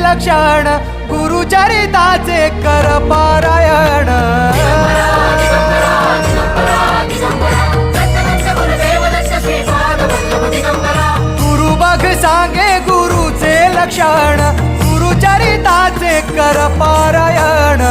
लक्षण गुरुचरिताचे कर पारायण गुरु बघ सांगे गुरुचे लक्षण गुरुचरिताचे कर पारायण